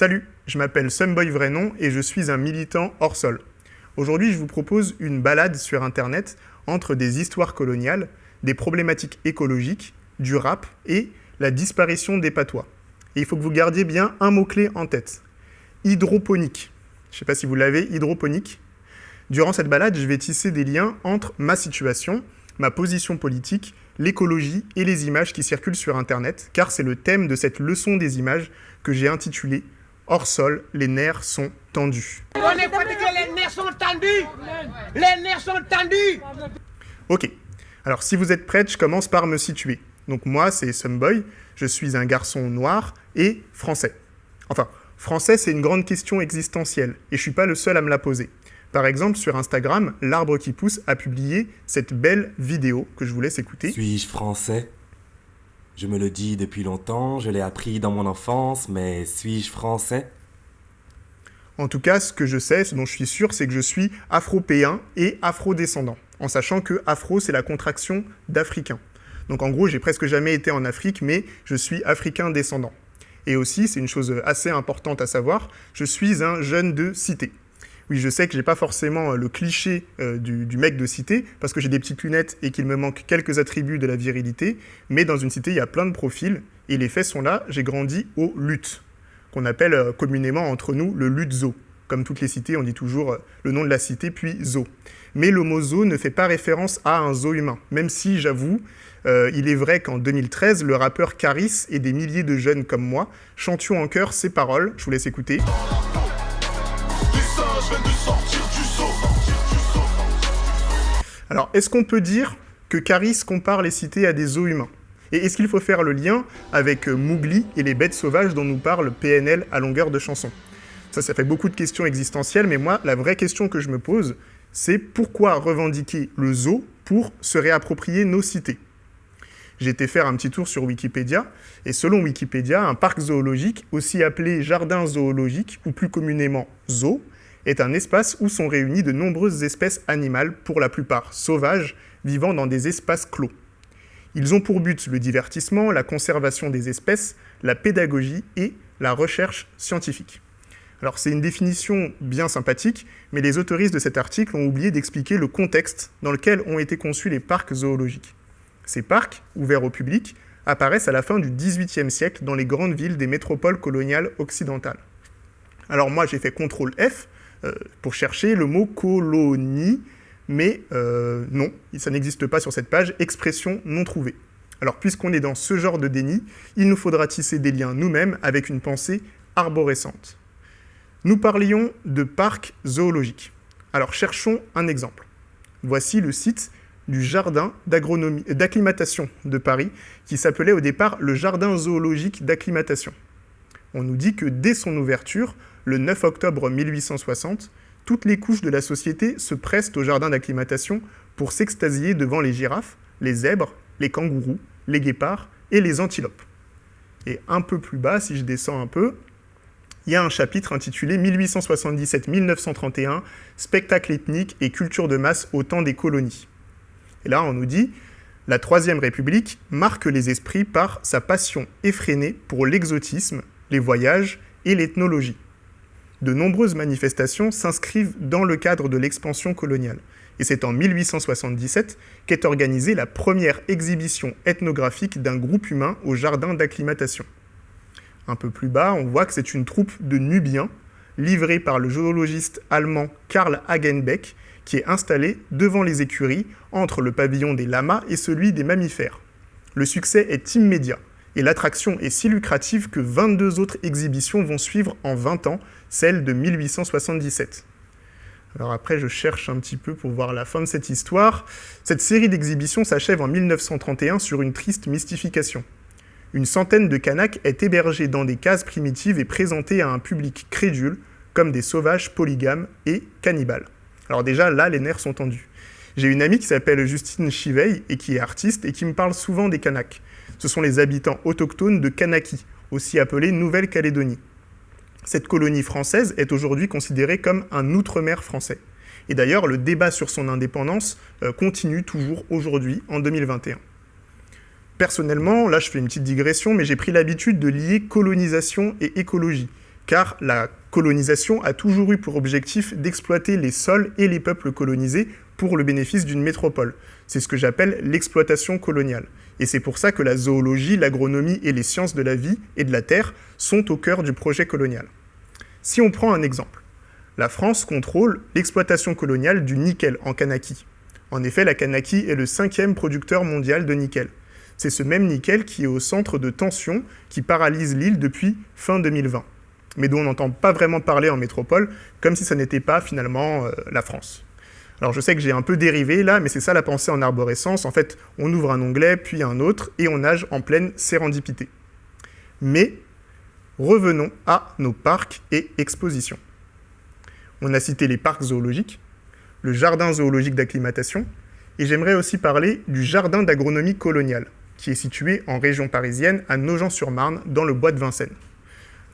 Salut, je m'appelle Sunboy Vrainon et je suis un militant hors sol. Aujourd'hui, je vous propose une balade sur Internet entre des histoires coloniales, des problématiques écologiques, du rap et la disparition des patois. Et il faut que vous gardiez bien un mot-clé en tête. Hydroponique. Je ne sais pas si vous l'avez, hydroponique. Durant cette balade, je vais tisser des liens entre ma situation, ma position politique, l'écologie et les images qui circulent sur Internet, car c'est le thème de cette leçon des images que j'ai intitulée « Hors sol, les nerfs sont tendus ». On est fatigué, les nerfs sont tendus. Les nerfs sont tendus. Ok, alors si vous êtes prête, je commence par me situer. Donc moi, c'est Sunboy, je suis un garçon noir et français. Enfin, français, c'est une grande question existentielle, et je ne suis pas le seul à me la poser. Par exemple, sur Instagram, L'Arbre qui pousse a publié cette belle vidéo que je vous laisse écouter. Suis-je français ? Je me le dis depuis longtemps, je l'ai appris dans mon enfance, mais suis-je français ? En tout cas, ce que je sais, ce dont je suis sûr, c'est que je suis afropéen et afrodescendant, en sachant que afro, c'est la contraction d'africain. Donc en gros, j'ai presque jamais été en Afrique, mais je suis africain descendant. Et aussi, c'est une chose assez importante à savoir, je suis un jeune de cité. Oui, je sais que j'ai pas forcément le cliché du mec de cité, parce que j'ai des petites lunettes et qu'il me manque quelques attributs de la virilité, mais dans une cité, il y a plein de profils, et les faits sont là, j'ai grandi au LUT, qu'on appelle communément entre nous le LUT-ZO. Comme toutes les cités, on dit toujours le nom de la cité, puis ZO. Mais le mot ZO ne fait pas référence à un zoo humain, même si, j'avoue, il est vrai qu'en 2013, le rappeur Caris et des milliers de jeunes comme moi chantions en chœur ces paroles, je vous laisse écouter. Alors, est-ce qu'on peut dire que Caris compare les cités à des zoos humains ? Et est-ce qu'il faut faire le lien avec Mowgli et les bêtes sauvages dont nous parle PNL à longueur de chanson ? Ça fait beaucoup de questions existentielles, mais moi, la vraie question que je me pose, c'est pourquoi revendiquer le zoo pour se réapproprier nos cités ? J'ai été faire un petit tour sur Wikipédia, et selon Wikipédia, un parc zoologique, aussi appelé jardin zoologique, ou plus communément zoo, est un espace où sont réunies de nombreuses espèces animales, pour la plupart sauvages, vivant dans des espaces clos. Ils ont pour but le divertissement, la conservation des espèces, la pédagogie et la recherche scientifique. Alors c'est une définition bien sympathique, mais les autoristes de cet article ont oublié d'expliquer le contexte dans lequel ont été conçus les parcs zoologiques. Ces parcs, ouverts au public, apparaissent à la fin du XVIIIe siècle dans les grandes villes des métropoles coloniales occidentales. Alors moi j'ai fait CTRL-F pour chercher le mot colonie, mais non, ça n'existe pas sur cette page, expression non trouvée. Alors puisqu'on est dans ce genre de déni, il nous faudra tisser des liens nous-mêmes avec une pensée arborescente. Nous parlions de parcs zoologiques. Alors cherchons un exemple. Voici le site du jardin d'acclimatation de Paris, qui s'appelait au départ le jardin zoologique d'acclimatation. On nous dit que dès son ouverture, le 9 octobre 1860, toutes les couches de la société se pressent au jardin d'acclimatation pour s'extasier devant les girafes, les zèbres, les kangourous, les guépards et les antilopes. Et un peu plus bas, si je descends un peu, il y a un chapitre intitulé 1877-1931, spectacle ethnique et culture de masse au temps des colonies. Et là, on nous dit « La Troisième République marque les esprits par sa passion effrénée pour l'exotisme, les voyages et l'ethnologie. De nombreuses manifestations s'inscrivent dans le cadre de l'expansion coloniale. Et c'est en 1877 qu'est organisée la première exhibition ethnographique d'un groupe humain au jardin d'acclimatation. » Un peu plus bas, on voit que c'est une troupe de Nubiens, livrée par le zoologiste allemand Karl Hagenbeck, qui est installée devant les écuries, entre le pavillon des lamas et celui des mammifères. Le succès est immédiat, et l'attraction est si lucrative que 22 autres exhibitions vont suivre en 20 ans, celle de 1877. Alors après, je cherche un petit peu pour voir la fin de cette histoire. Cette série d'exhibitions s'achève en 1931 sur une triste mystification. Une centaine de Kanaks est hébergée dans des cases primitives et présentée à un public crédule comme des sauvages polygames et cannibales. Alors déjà, là, les nerfs sont tendus. J'ai une amie qui s'appelle Justine Chiveil et qui est artiste et qui me parle souvent des Kanaks. Ce sont les habitants autochtones de Kanaki, aussi appelés Nouvelle-Calédonie. Cette colonie française est aujourd'hui considérée comme un outre-mer français. Et d'ailleurs, le débat sur son indépendance continue toujours aujourd'hui, en 2021. Personnellement, là je fais une petite digression, mais j'ai pris l'habitude de lier colonisation et écologie, car la colonisation a toujours eu pour objectif d'exploiter les sols et les peuples colonisés pour le bénéfice d'une métropole. C'est ce que j'appelle l'exploitation coloniale. Et c'est pour ça que la zoologie, l'agronomie et les sciences de la vie et de la terre sont au cœur du projet colonial. Si on prend un exemple, la France contrôle l'exploitation coloniale du nickel en Kanaki. En effet, la Kanaki est le 5e producteur mondial de nickel. C'est ce même nickel qui est au centre de tensions qui paralyse l'île depuis fin 2020, mais dont on n'entend pas vraiment parler en métropole, comme si ça n'était pas finalement la France. Alors je sais que j'ai un peu dérivé là, mais c'est ça la pensée en arborescence. En fait, on ouvre un onglet, puis un autre, et on nage en pleine sérendipité. Mais revenons à nos parcs et expositions. On a cité les parcs zoologiques, le jardin zoologique d'acclimatation, et j'aimerais aussi parler du jardin d'agronomie coloniale, qui est situé en région parisienne, à Nogent-sur-Marne, dans le bois de Vincennes.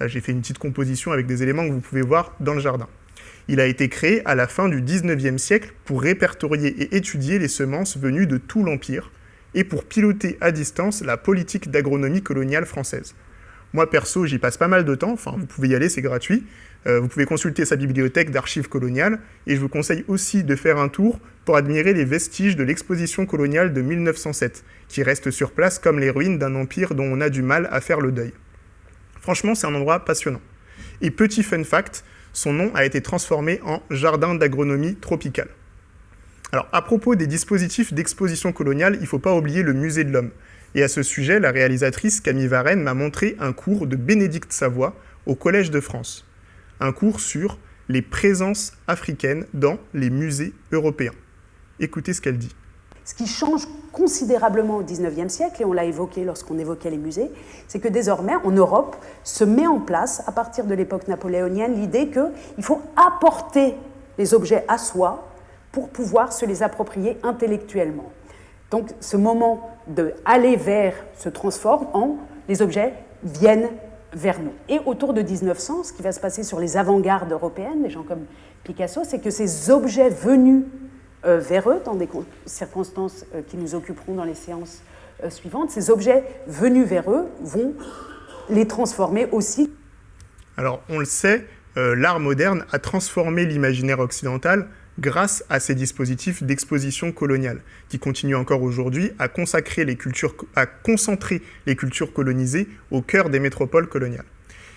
Là, j'ai fait une petite composition avec des éléments que vous pouvez voir dans le jardin. Il a été créé à la fin du 19e siècle pour répertorier et étudier les semences venues de tout l'Empire et pour piloter à distance la politique d'agronomie coloniale française. Moi, perso, j'y passe pas mal de temps, enfin, vous pouvez y aller, c'est gratuit. Vous pouvez consulter sa bibliothèque d'archives coloniales et je vous conseille aussi de faire un tour pour admirer les vestiges de l'exposition coloniale de 1907, qui restent sur place comme les ruines d'un empire dont on a du mal à faire le deuil. Franchement, c'est un endroit passionnant. Et petit fun fact, son nom a été transformé en jardin d'agronomie tropicale. Alors, à propos des dispositifs d'exposition coloniale, il ne faut pas oublier le musée de l'homme. Et à ce sujet, la réalisatrice Camille Varenne m'a montré un cours de Bénédicte Savoie au Collège de France. Un cours sur les présences africaines dans les musées européens. Écoutez ce qu'elle dit. Ce qui change considérablement au XIXe siècle, et on l'a évoqué lorsqu'on évoquait les musées, c'est que désormais, en Europe, se met en place, à partir de l'époque napoléonienne, l'idée qu'il faut apporter les objets à soi pour pouvoir se les approprier intellectuellement. Donc ce moment d'aller vers se transforme en les objets viennent vers nous. Et autour de 1900, ce qui va se passer sur les avant-gardes européennes, des gens comme Picasso, c'est que ces objets venus vers eux, dans des circonstances qui nous occuperont dans les séances suivantes, ces objets venus vers eux vont les transformer aussi. Alors, on le sait, l'art moderne a transformé l'imaginaire occidental grâce à ces dispositifs d'exposition coloniale, qui continuent encore aujourd'hui à concentrer les cultures colonisées au cœur des métropoles coloniales.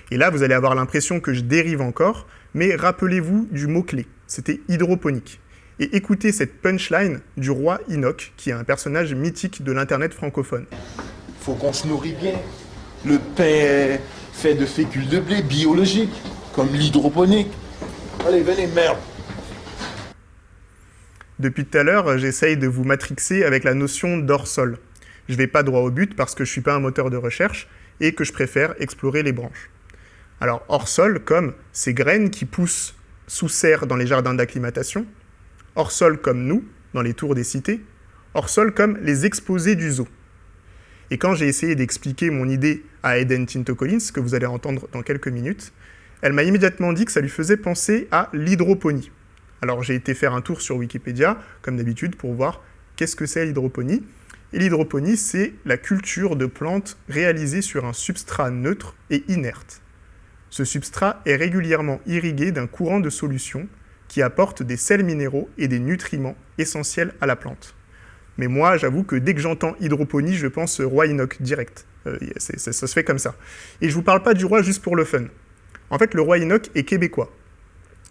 Et là, vous allez avoir l'impression que je dérive encore, mais rappelez-vous du mot-clé, c'était hydroponique. Et écoutez cette punchline du roi Enoch, qui est un personnage mythique de l'Internet francophone. Faut qu'on se nourrit bien. Le pain est fait de fécule de blé biologique, comme l'hydroponique. Allez, venez, merde. Depuis tout à l'heure, j'essaye de vous matrixer avec la notion d'hors-sol. Je ne vais pas droit au but parce que je ne suis pas un moteur de recherche et que je préfère explorer les branches. Alors, hors-sol, comme ces graines qui poussent sous serre dans les jardins d'acclimatation, hors-sol comme nous, dans les tours des cités, hors-sol comme les exposés du zoo. Et quand j'ai essayé d'expliquer mon idée à Eden Tinto-Collins, que vous allez entendre dans quelques minutes, elle m'a immédiatement dit que ça lui faisait penser à l'hydroponie. Alors j'ai été faire un tour sur Wikipédia, comme d'habitude, pour voir qu'est-ce que c'est l'hydroponie. Et l'hydroponie, c'est la culture de plantes réalisée sur un substrat neutre et inerte. Ce substrat est régulièrement irrigué d'un courant de solution qui apporte des sels minéraux et des nutriments essentiels à la plante. Mais moi, j'avoue que dès que j'entends hydroponie, je pense roi Enoch direct. Ça se fait comme ça. Et je ne vous parle pas du roi juste pour le fun. En fait, le roi Enoch est québécois.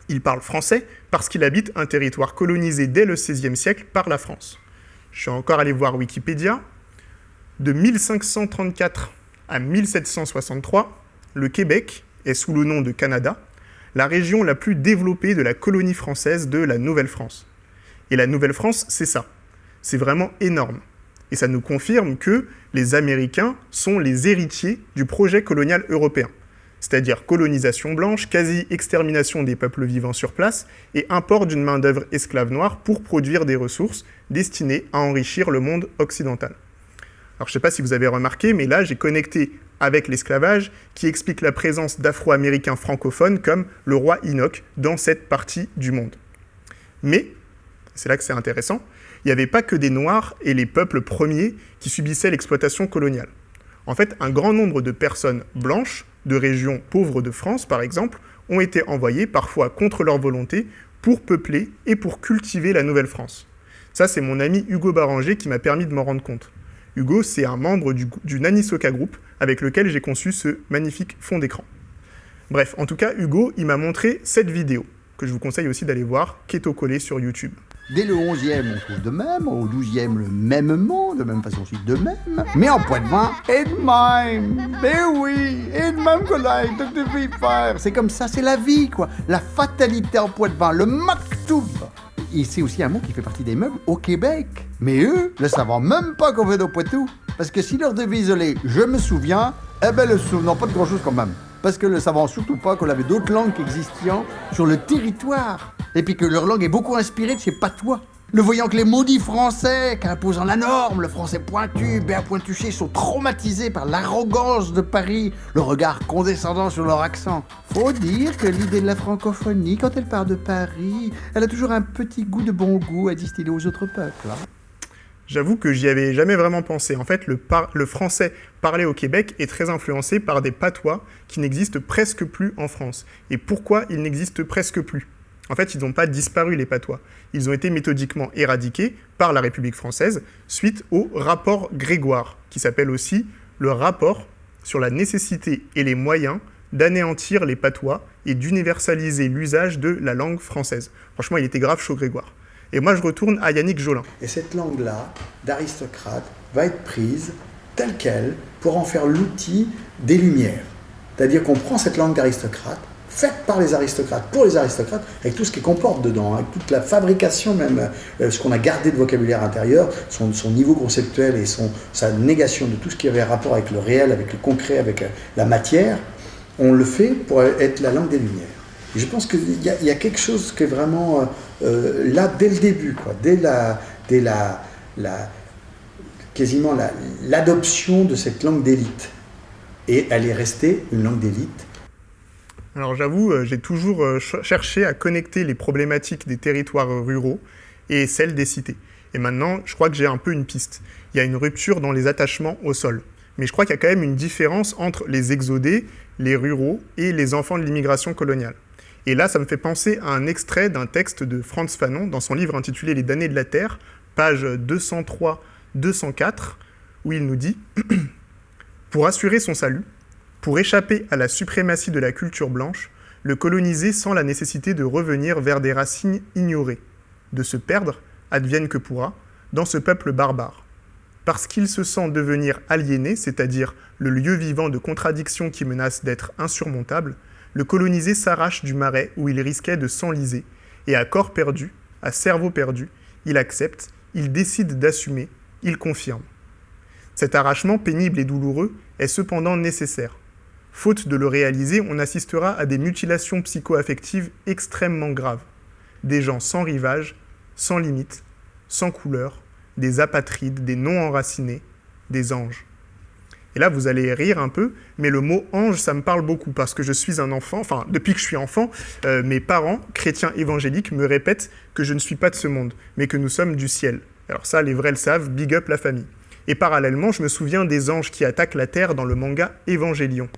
Il parle français parce qu'il habite un territoire colonisé dès le XVIe siècle par la France. Je suis encore allé voir Wikipédia. De 1534 à 1763, le Québec est sous le nom de Canada, la région la plus développée de la colonie française de la Nouvelle-France. Et la Nouvelle-France, c'est ça. C'est vraiment énorme. Et ça nous confirme que les Américains sont les héritiers du projet colonial européen. C'est-à-dire colonisation blanche, quasi-extermination des peuples vivant sur place et import d'une main-d'œuvre esclave noire pour produire des ressources destinées à enrichir le monde occidental. Alors je ne sais pas si vous avez remarqué, mais là j'ai connecté avec l'esclavage qui explique la présence d'Afro-Américains francophones comme le roi Enoch dans cette partie du monde. Mais, c'est là que c'est intéressant, il n'y avait pas que des Noirs et les peuples premiers qui subissaient l'exploitation coloniale. En fait, un grand nombre de personnes blanches de régions pauvres de France, par exemple, ont été envoyés, parfois contre leur volonté, pour peupler et pour cultiver la Nouvelle-France. Ça, c'est mon ami Hugo Baranger qui m'a permis de m'en rendre compte. Hugo, c'est un membre du Nanisoka Group avec lequel j'ai conçu ce magnifique fond d'écran. Bref, en tout cas, Hugo, il m'a montré cette vidéo, que je vous conseille aussi d'aller voir, qui est au collé sur YouTube. Dès le 11e, on trouve de même, au 12e, le mêmement, de même façon aussi de même. Mais en Poitvin, et de même. Mais oui, et de même que là, de devait faire. C'est comme ça, c'est la vie, quoi. La fatalité en Poitvin, le maktoub. Et c'est aussi un mot qui fait partie des meubles au Québec. Mais eux ne savent même pas qu'on fait au Poitou. Parce que si leur devise est « je me souviens », eh ben le souvenant pas de grand-chose quand même. Parce que ne savant surtout pas qu'on avait d'autres langues qui existaient sur le territoire. Et puis que leur langue est beaucoup inspirée de ces patois. Ne voyant que les maudits français, qu'imposant la norme, le français pointu, bien pointuché, sont traumatisés par l'arrogance de Paris, le regard condescendant sur leur accent. Faut dire que l'idée de la francophonie, quand elle part de Paris, elle a toujours un petit goût de bon goût à distiller aux autres peuples. J'avoue que j'y avais jamais vraiment pensé. En fait, le français parlé au Québec est très influencé par des patois qui n'existent presque plus en France. Et pourquoi ils n'existent presque plus ? En fait, ils n'ont pas disparu, les patois. Ils ont été méthodiquement éradiqués par la République française suite au rapport Grégoire, qui s'appelle aussi le rapport sur la nécessité et les moyens d'anéantir les patois et d'universaliser l'usage de la langue française. Franchement, il était grave chaud, Grégoire. Et moi, je retourne à Yannick Jolin. Et cette langue-là, d'aristocrate, va être prise telle qu'elle pour en faire l'outil des Lumières. C'est-à-dire qu'on prend cette langue d'aristocrate, faite par les aristocrates, pour les aristocrates, avec tout ce qu'elle comporte dedans, avec toute la fabrication même, ce qu'on a gardé de vocabulaire intérieur, son niveau conceptuel et sa négation de tout ce qui avait rapport avec le réel, avec le concret, avec la matière, on le fait pour être la langue des Lumières. Et je pense qu'il y a quelque chose qui est vraiment là dès le début, quoi, dès quasiment l'adoption de cette langue d'élite. Et elle est restée une langue d'élite. Alors j'avoue, j'ai toujours cherché à connecter les problématiques des territoires ruraux et celles des cités. Et maintenant, je crois que j'ai un peu une piste. Il y a une rupture dans les attachements au sol. Mais je crois qu'il y a quand même une différence entre les exodés, les ruraux et les enfants de l'immigration coloniale. Et là, ça me fait penser à un extrait d'un texte de Frantz Fanon dans son livre intitulé « Les damnés de la terre », page 203-204, où il nous dit « Pour assurer son salut, pour échapper à la suprématie de la culture blanche, le colonisé sent la nécessité de revenir vers des racines ignorées, de se perdre, advienne que pourra, dans ce peuple barbare. Parce qu'il se sent devenir aliéné, c'est-à-dire le lieu vivant de contradictions qui menacent d'être insurmontables, le colonisé s'arrache du marais où il risquait de s'enliser, et à corps perdu, à cerveau perdu, il accepte, il décide d'assumer, il confirme. Cet arrachement pénible et douloureux est cependant nécessaire. Faute de le réaliser, on assistera à des mutilations psycho-affectives extrêmement graves. Des gens sans rivage, sans limite, sans couleur, des apatrides, des non-enracinés, des anges. Et là, vous allez rire un peu, mais le mot « ange », ça me parle beaucoup, parce que je suis un enfant, enfin, depuis que je suis enfant, mes parents, chrétiens évangéliques, me répètent que je ne suis pas de ce monde, mais que nous sommes du ciel. Alors ça, les vrais le savent, big up la famille. Et parallèlement, je me souviens des anges qui attaquent la terre dans le manga Évangélion.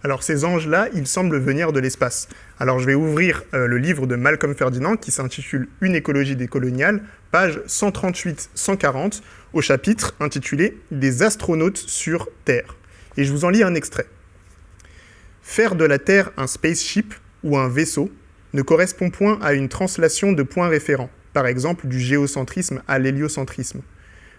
Alors ces anges-là, ils semblent venir de l'espace. Alors je vais ouvrir le livre de Malcolm Ferdinand qui s'intitule « Une écologie décoloniale », page 138-140, au chapitre intitulé « Des astronautes sur Terre ». Et je vous en lis un extrait. « Faire de la Terre un spaceship ou un vaisseau ne correspond point à une translation de points référents, par exemple du géocentrisme à l'héliocentrisme,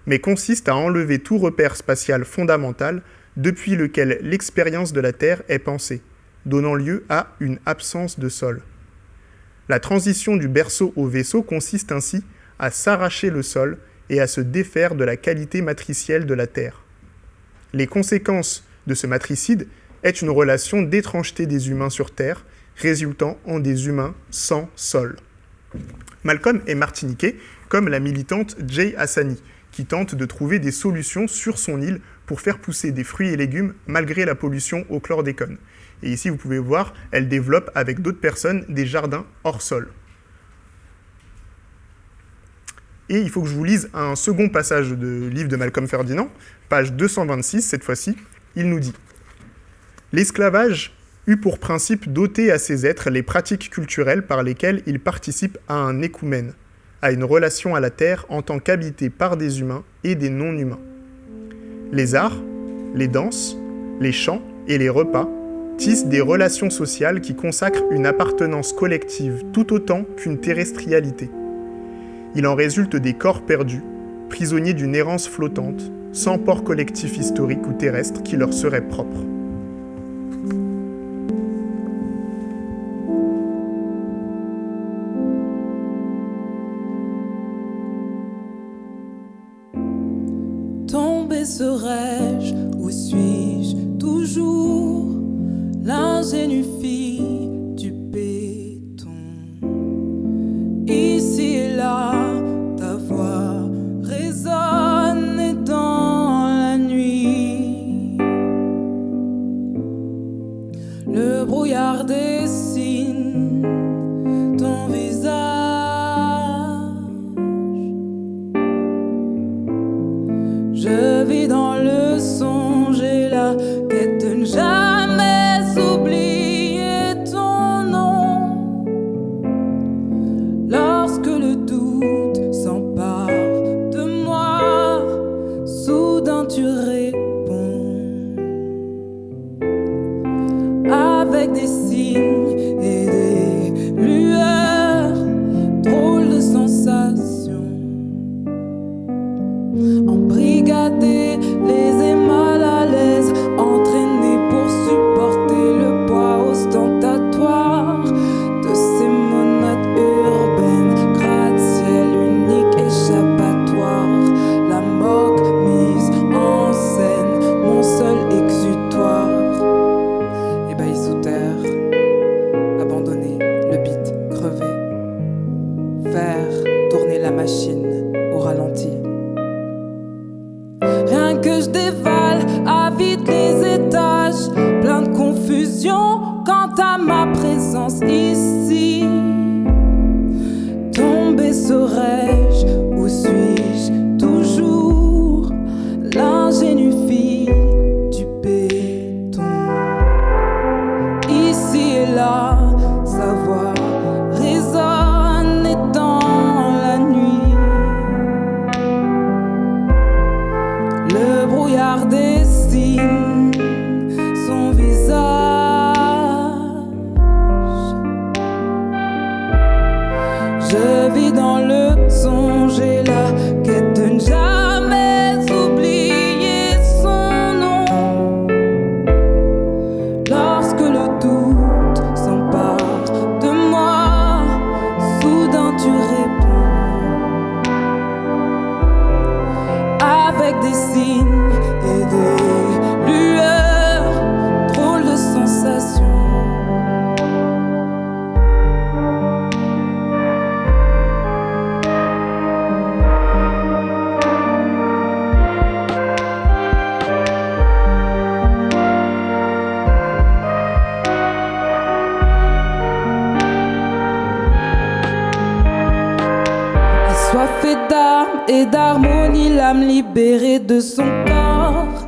mais consiste à enlever tout repère spatial fondamental depuis lequel l'expérience de la Terre est pensée, donnant lieu à une absence de sol. La transition du berceau au vaisseau consiste ainsi à s'arracher le sol et à se défaire de la qualité matricielle de la Terre. Les conséquences de ce matricide est une relation d'étrangeté des humains sur Terre, résultant en des humains sans sol. » Malcolm est martiniquais, comme la militante Jay Hassani, qui tente de trouver des solutions sur son île pour faire pousser des fruits et légumes malgré la pollution au chlordécone. Et ici, vous pouvez voir, elle développe avec d'autres personnes des jardins hors sol. Et il faut que je vous lise un second passage du livre de Malcolm Ferdinand, page 226 cette fois-ci. Il nous dit « L'esclavage eut pour principe d'ôter à ces êtres les pratiques culturelles par lesquelles ils participent à un écoumène, à une relation à la terre en tant qu'habitée par des humains et des non-humains. Les arts, les danses, les chants et les repas tissent des relations sociales qui consacrent une appartenance collective tout autant qu'une terrestrialité. Il en résulte des corps perdus, prisonniers d'une errance flottante, sans port collectif historique ou terrestre qui leur serait propre. » Tombé serais-je, où suis-je toujours, l'ingénue fille du béton. Ici et là, ta voix résonne dans la nuit. Le brouillard dessine ton visage. Je vis dans le songe et la quête de ne jamais oublier ton nom. Lorsque le doute s'empare de moi, soudain tu réponds avec des signes et des lueurs, drôles de sensations. Embrigader les ais mal à l'aise, entraînés pour supporter le poids ostentatoire de ces monades urbaines, gratte-ciel unique échappatoire, la moque mise en scène, mon seul exutoire. Ébahi sous terre, abandonné, le beat crevé, faire tourner la machine au ralenti. Rien que je dévale à vide les étages, plein de confusion quant à ma présence ici. Tombé serais-je, où suis-je toujours, l'ingénue fille du béton. Ici et là, sa voix résonne dans la nuit. Le brouillard dessine son visage. Je vis dans le songe et la quête de ne jamais oublier son nom. Lorsque le doute s'empare de moi, soudain tu réponds avec des signes et des lueurs, drôles de sensations. Assoiffée d'âme et d'harmonie, l'âme libérée de son corps.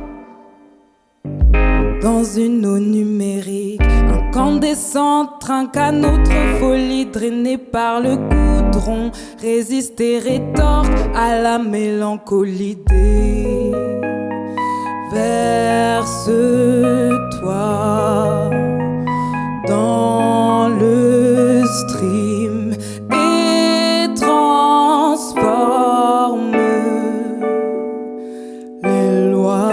Dans une eau numérique, incandescente, trinque à notre folie, drainée par le goudron, résister rétorque à la mélancolie des verse-toi dans le stream et transforme les lois.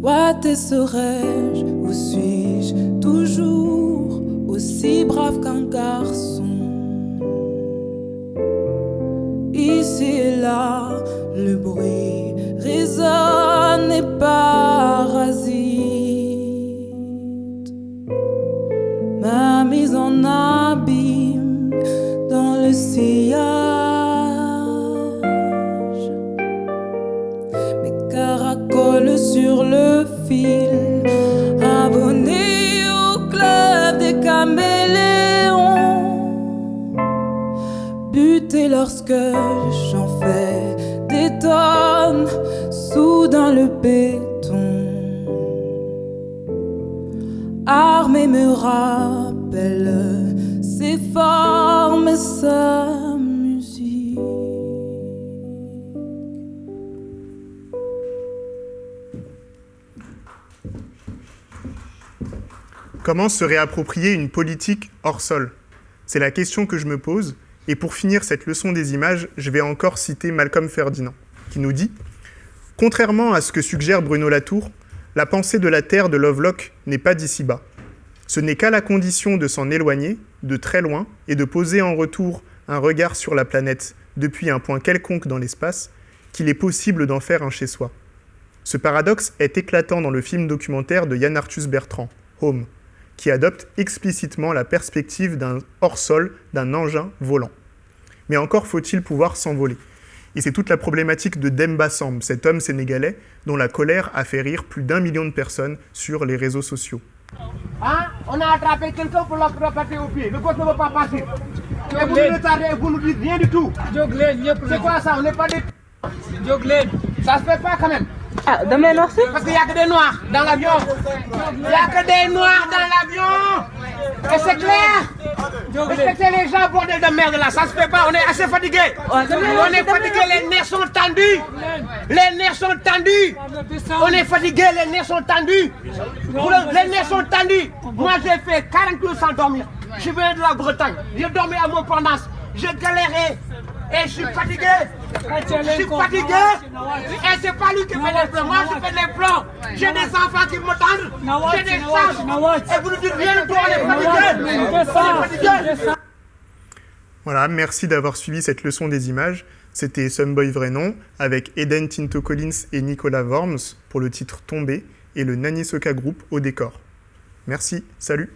Ouate serais-je, où suis-je toujours aussi brave qu'un garçon? Ici et là, le bruit résonne et parasite ma mise en abîme dans le sillage. vole sur le fil. Abonné au club des caméléons, buté lorsque j'en fais des tonnes, soudain le béton armé me rappelle ses formes et sa musique. Comment se réapproprier une politique hors sol? C'est la question que je me pose. Et pour finir cette leçon des images, je vais encore citer Malcolm Ferdinand, qui nous dit « Contrairement à ce que suggère Bruno Latour, la pensée de la Terre de Lovelock n'est pas d'ici-bas. Ce n'est qu'à la condition de s'en éloigner, de très loin, et de poser en retour un regard sur la planète depuis un point quelconque dans l'espace, qu'il est possible d'en faire un chez-soi. Ce paradoxe est éclatant dans le film documentaire de Yann Arthus Bertrand, Home, qui adopte explicitement la perspective d'un hors-sol, d'un engin volant. Mais encore faut-il pouvoir s'envoler. Et c'est toute la problématique de Demba Samb, cet homme sénégalais dont la colère a fait rire plus d'1 million de personnes sur les réseaux sociaux. Hein? On a attrapé quelqu'un pour l'attraper au pied. Le gosse ne veut pas passer. Et vous nous retardez et vous nous dites rien du tout. C'est quoi ça? On n'est pas des... Ça se fait pas quand même. Ah, demain noir, c'est? Parce qu'il n'y a que des noirs dans l'avion. Il n'y a que des noirs dans l'avion. Et c'est clair. Respectez les gens, bordel de merde là. Ça se fait pas. On est assez fatigués. On est fatigués, les nerfs sont tendus. Les nerfs sont tendus. On est fatigués, les nerfs sont tendus. Les nerfs sont tendus. Moi j'ai fait 40 jours sans dormir. Je viens de la Bretagne. J'ai dormi à Montparnasse. J'ai galéré. Et je suis fatigué. Je suis fatigué. Et c'est pas lui qui fait les plans. Moi je fais les plans. J'ai des enfants qui m'attendent. J'ai des chances. Et vous nous dites rien de toi, on est fatigué. Voilà, merci d'avoir suivi cette leçon des images. C'était Sunboy Vrai Nom avec Eden Tinto Collins et Nicolas Worms pour le titre Tombé et le Nani Soka Group au décor. Merci, salut.